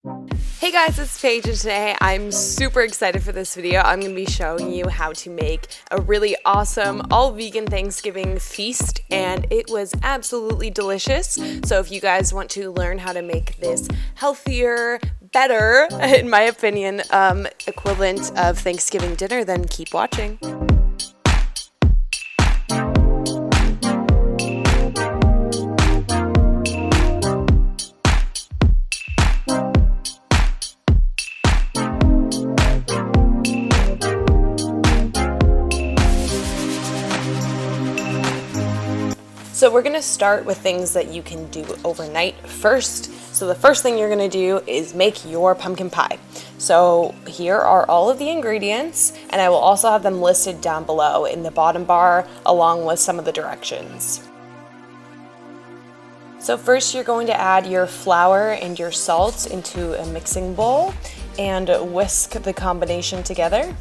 Hey guys, it's Paige, and today I'm super excited for this video. I'm going to be showing you how to make a really awesome all-vegan Thanksgiving feast, and it was absolutely delicious. So if you guys want to learn how to make this healthier, better, in my opinion, equivalent of Thanksgiving dinner, then keep watching. So we're gonna start with things that you can do overnight first. So the first thing you're gonna do is make your pumpkin pie. So here are all of the ingredients, and I will also have them listed down below in the bottom bar along with some of the directions. So first you're going to add your flour and your salt into a mixing bowl and whisk the combination together.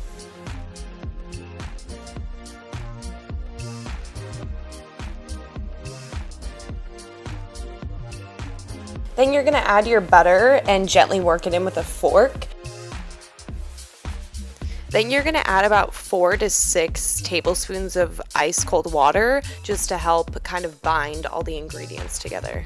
Then you're gonna add your butter and gently work it in with a fork. Then you're gonna add about 4 to 6 tablespoons of ice cold water just to help kind of bind all the ingredients together.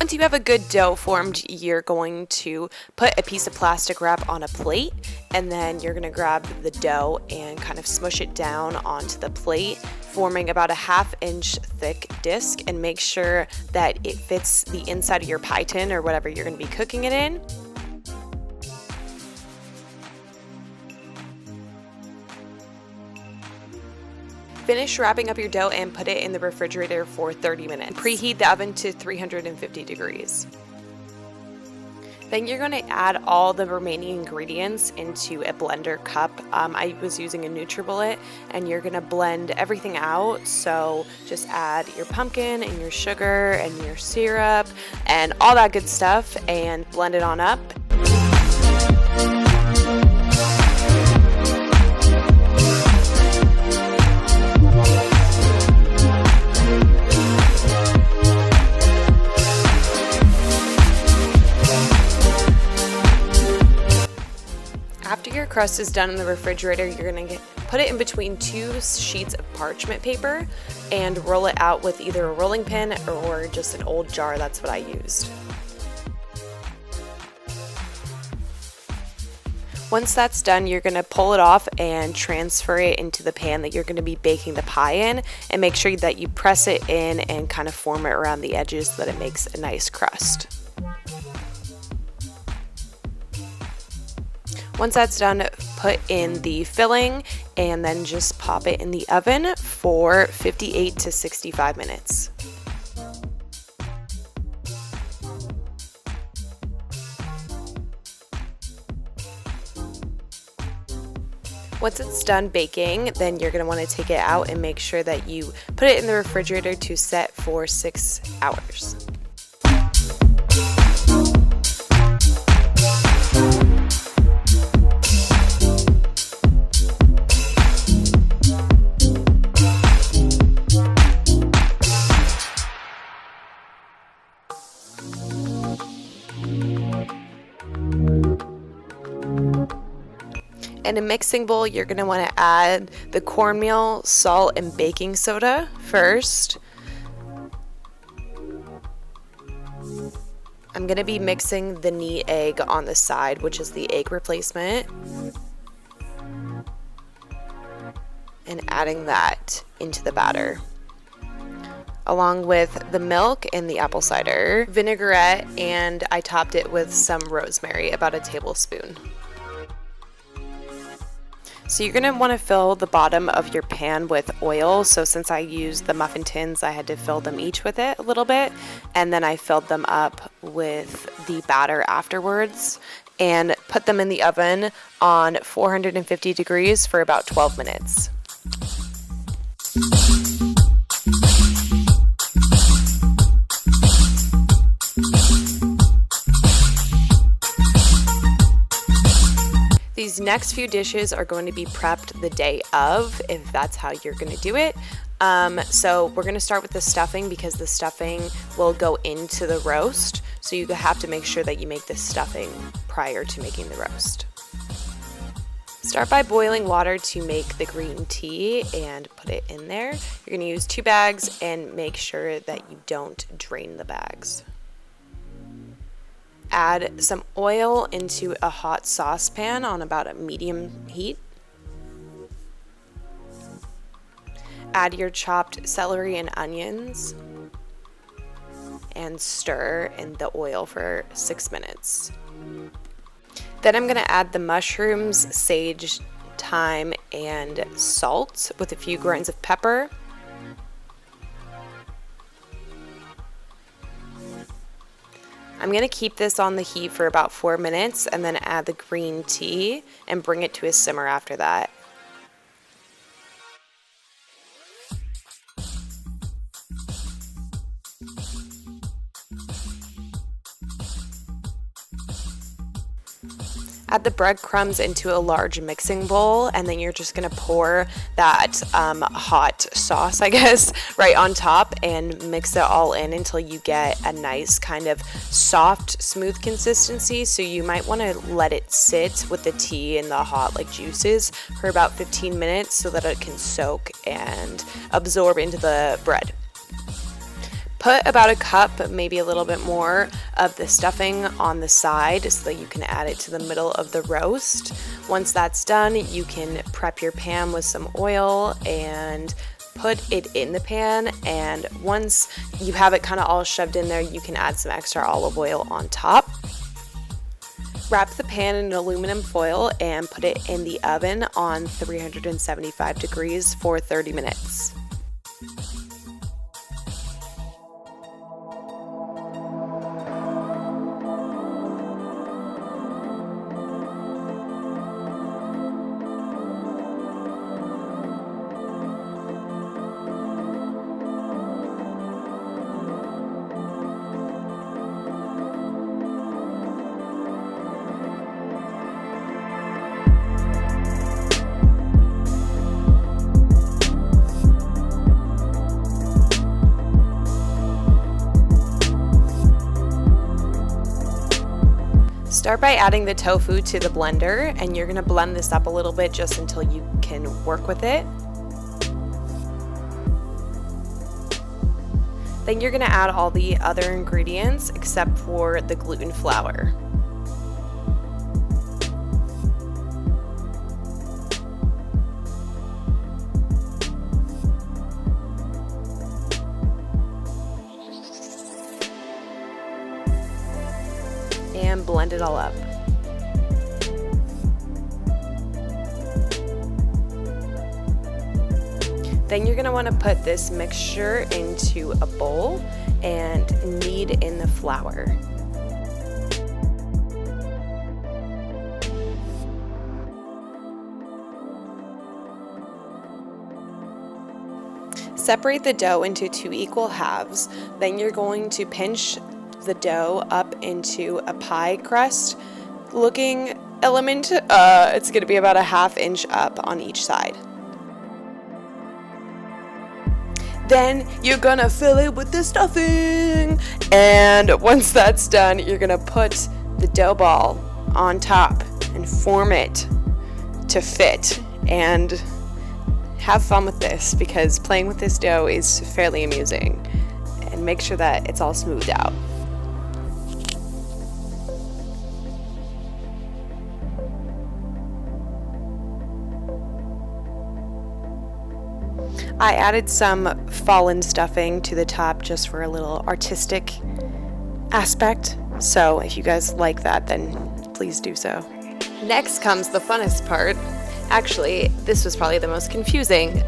Once you have a good dough formed, you're going to put a piece of plastic wrap on a plate, and then you're going to grab the dough and kind of smush it down onto the plate, forming about a 1/2 inch thick disc, and make sure that it fits the inside of your pie tin or whatever you're going to be cooking it in. Finish wrapping up your dough and put it in the refrigerator for 30 minutes. Preheat the oven to 350 degrees. Then you're going to add all the remaining ingredients into a blender cup. I was using a NutriBullet, and you're going to blend everything out. So just add your pumpkin and your sugar and your syrup and all that good stuff and blend it on up. After your crust is done in the refrigerator, you're going to put it in between 2 sheets of parchment paper and roll it out with either a rolling pin or just an old jar. That's what I used. Once that's done, you're going to pull it off and transfer it into the pan that you're going to be baking the pie in, and make sure that you press it in and kind of form it around the edges so that it makes a nice crust. Once that's done, put in the filling and then just pop it in the oven for 58 to 65 minutes. Once it's done baking, then you're going to want to take it out and make sure that you put it in the refrigerator to set for 6 hours. In a mixing bowl, you're going to want to add the cornmeal, salt, and baking soda first. I'm going to be mixing the neat egg on the side, which is the egg replacement, and adding that into the batter, along with the milk and the apple cider vinaigrette, and I topped it with some rosemary, about a tablespoon. So you're going to want to fill the bottom of your pan with oil. So since I used the muffin tins, I had to fill them each with it a little bit, and then I filled them up with the batter afterwards and put them in the oven on 450 degrees for about 12 minutes. These next few dishes are going to be prepped the day of, if that's how you're going to do it. So we're going to start with the stuffing because the stuffing will go into the roast. So you have to make sure that you make the stuffing prior to making the roast. Start by boiling water to make the green tea and put it in there. You're going to use 2 bags and make sure that you don't drain the bags. Add some oil into a hot saucepan on about a medium heat. Add your chopped celery and onions and stir in the oil for 6 minutes. Then I'm going to add the mushrooms, sage, thyme, and salt with a few grains of pepper. I'm going to keep this on the heat for about 4 minutes and then add the green tea and bring it to a simmer after that. Add the breadcrumbs into a large mixing bowl, and then you're just going to pour that hot sauce, I guess, right on top and mix it all in until you get a nice kind of soft, smooth consistency. So you might want to let it sit with the tea and the hot juices for about 15 minutes so that it can soak and absorb into the bread. Put about a cup, maybe a little bit more, of the stuffing on the side so that you can add it to the middle of the roast. Once that's done, you can prep your pan with some oil and put it in the pan, and once you have it kind of all shoved in there, you can add some extra olive oil on top. Wrap the pan in aluminum foil and put it in the oven on 375 degrees for 30 minutes. Start by adding the tofu to the blender, and you're going to blend this up a little bit just until you can work with it. Then you're going to add all the other ingredients except for the gluten flour. And blend it all up. Then you're going to want to put this mixture into a bowl and knead in the flour. Separate the dough into 2 equal halves. Then you're going to pinch the dough up into a pie crust looking element. It's going to be about a 1/2 inch up on each side. Then you're going to fill it with the stuffing, and once that's done, you're going to put the dough ball on top and form it to fit. And have fun with this, because playing with this dough is fairly amusing, and make sure that it's all smoothed out. I added some fallen stuffing to the top just for a little artistic aspect, so if you guys like that, then please do so. Next comes the funnest part. Actually, this was probably the most confusing.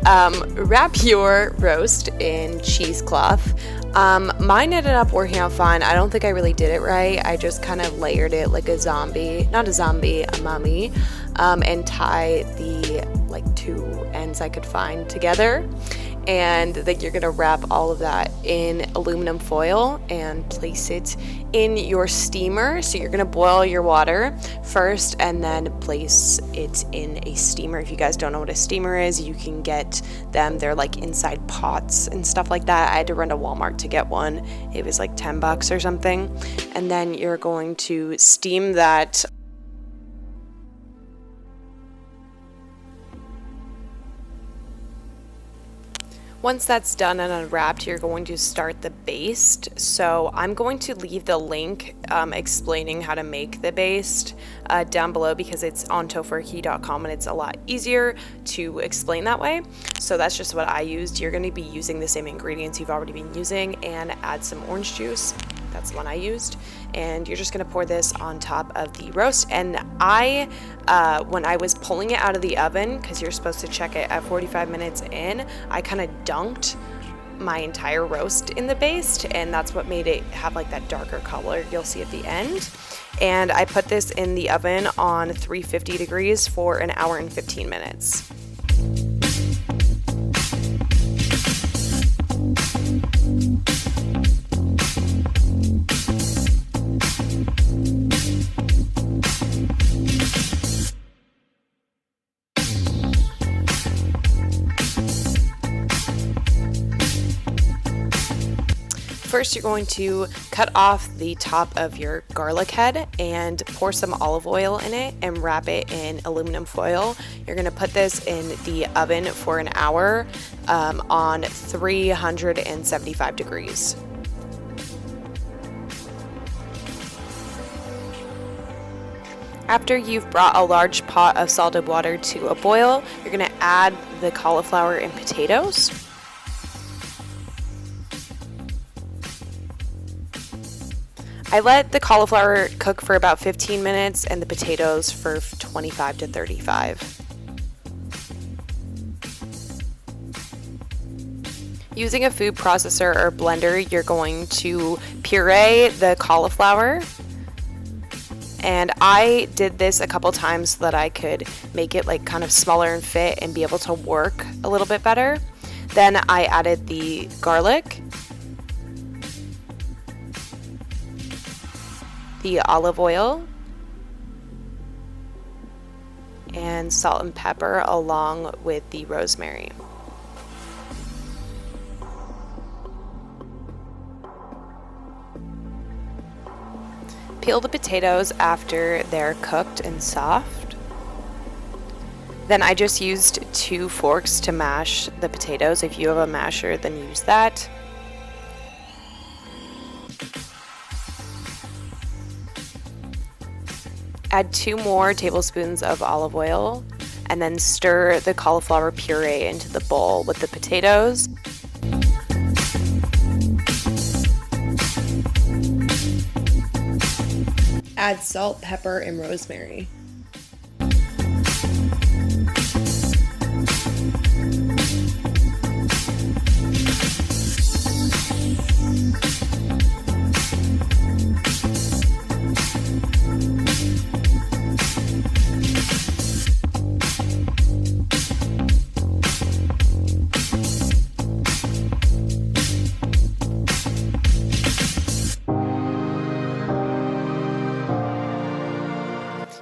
Wrap your roast in cheesecloth. Mine ended up working out fine. I don't think I really did it right. I just kind of layered it like a zombie, not a zombie, a mummy, and tie the 2 ends I could find together. And then you're gonna wrap all of that in aluminum foil and place it in your steamer. So you're gonna boil your water first and then place it in a steamer. If you guys don't know what a steamer is, you can get them. They're like inside pots and stuff like that. I had to run to Walmart to get one. It was like $10 or something. And then you're going to steam that. Once that's done and unwrapped, you're going to start the baste. So I'm going to leave the link explaining how to make the baste down below because it's on tofurkey.com and it's a lot easier to explain that way. So that's just what I used. You're going to be using the same ingredients you've already been using and add some orange juice. That's the one I used. And you're just going to pour this on top of the roast. And when I was pulling it out of the oven, because you're supposed to check it at 45 minutes in, I kind of dunked my entire roast in the baste, and that's what made it have like that darker color you'll see at the end. And I put this in the oven on 350 degrees for an hour and 15 minutes. First, you're going to cut off the top of your garlic head and pour some olive oil in it and wrap it in aluminum foil. You're going to put this in the oven for an hour on 375 degrees. After you've brought a large pot of salted water to a boil, you're going to add the cauliflower and potatoes. I let the cauliflower cook for about 15 minutes and the potatoes for 25 to 35. Using a food processor or blender, you're going to puree the cauliflower. And I did this a couple times so that I could make it like kind of smaller and fit and be able to work a little bit better. Then I added the garlic, the olive oil, and salt and pepper along with the rosemary. Peel the potatoes after they're cooked and soft. Then I just used 2 forks to mash the potatoes. If you have a masher, then use that. Add 2 more tablespoons of olive oil and then stir the cauliflower puree into the bowl with the potatoes. Add salt, pepper, and rosemary.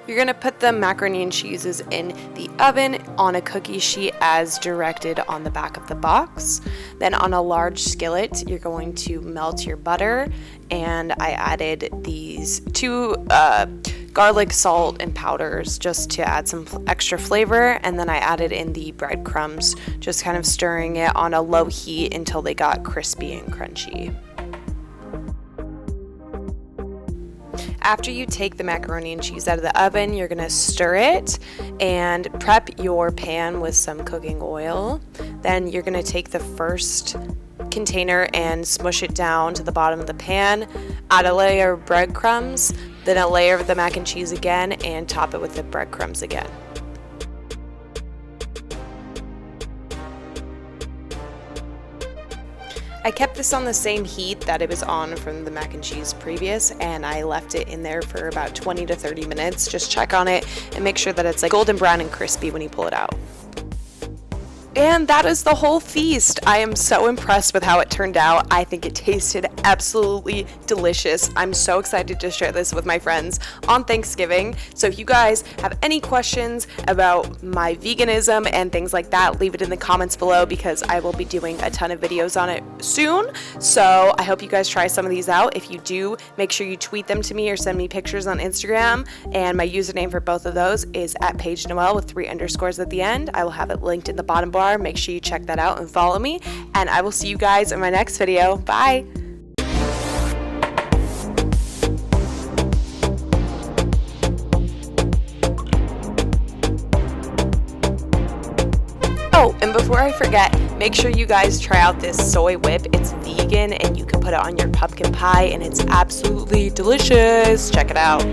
You're going to put the macaroni and cheeses in the oven on a cookie sheet as directed on the back of the box. Then on a large skillet, you're going to melt your butter, and I added these 2 garlic, salt, and powders just to add some extra flavor, and then I added in the breadcrumbs, just kind of stirring it on a low heat until they got crispy and crunchy. After you take the macaroni and cheese out of the oven, you're gonna stir it and prep your pan with some cooking oil. Then you're gonna take the first container and smush it down to the bottom of the pan, add a layer of breadcrumbs, then a layer of the mac and cheese again, and top it with the breadcrumbs again. I kept this on the same heat that it was on from the mac and cheese previous, and I left it in there for about 20 to 30 minutes. Just check on it and make sure that it's like golden brown and crispy when you pull it out. And that is the whole feast. I am so impressed with how it turned out. I think it tasted absolutely delicious. I'm so excited to share this with my friends on Thanksgiving. So if you guys have any questions about my veganism and things like that, leave it in the comments below because I will be doing a ton of videos on it soon. So I hope you guys try some of these out. If you do, make sure you tweet them to me or send me pictures on Instagram. And my username for both of those is @PaigeNoelle with 3 underscores at the end. I will have it linked in the bottom bar. Make sure you check that out and follow me, and I will see you guys in my next video. Bye! Oh, and before I forget, make sure you guys try out this soy whip. It's vegan and you can put it on your pumpkin pie and it's absolutely delicious. Check it out.